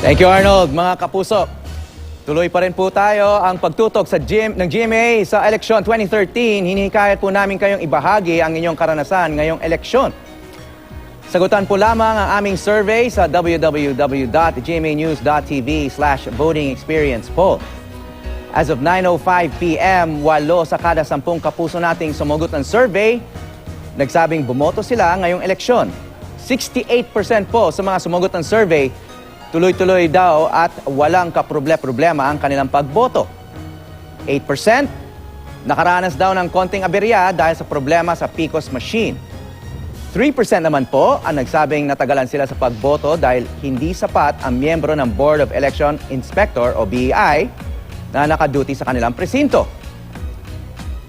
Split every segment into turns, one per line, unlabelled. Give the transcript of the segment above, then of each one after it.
Thank you, Arnold. Mga kapuso, tuloy pa rin po tayo ang pagtutok ng GMA sa eleksyon 2013. Hinihikayat po namin kayong ibahagi ang inyong karanasan ngayong eleksyon. Sagutan po lamang ang aming survey sa www.gmanews.tv/voting experience poll. As of 9:05 p.m., 8 sa kada 10 kapuso nating sumugot ng survey, nagsabing bumoto sila ngayong eleksyon. 68% po sa mga sumugot ng survey, tuloy-tuloy daw at walang kaproble-problema ang kanilang pagboto. 8% nakaranas daw ng konting aberya dahil sa problema sa PCOS machine. 3% naman po ang nagsabing natagalan sila sa pagboto dahil hindi sapat ang miyembro ng Board of Election Inspector o BEI na nakaduty sa kanilang presinto.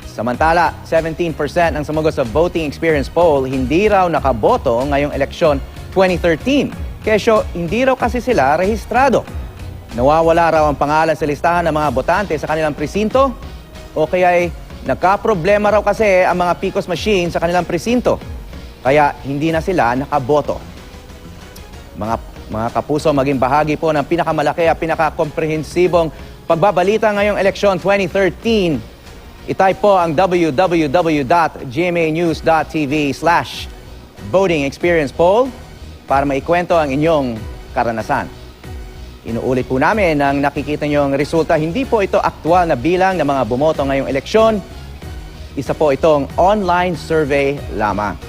Samantala, 17% ang sumugot sa voting experience poll hindi raw nakaboto ngayong eleksyon 2013. Kesyo, hindi raw kasi sila rehistrado. Nawawala raw ang pangalan sa listahan ng mga botante sa kanilang presinto o kaya'y nagkaproblema raw kasi ang mga PCOS machine sa kanilang presinto. Kaya hindi na sila nakaboto. Mga kapuso, maging bahagi po ng pinakamalaki at pinakakomprehensibong pagbabalita ngayong eleksyon 2013. I-type po ang www.gmanews.tv/voting experience poll para maikwento ang inyong karanasan. Inuulit po namin ang nakikita niyong resulta. Hindi po ito aktwal na bilang ng mga bumoto ngayong eleksyon. Isa po itong online survey lamang.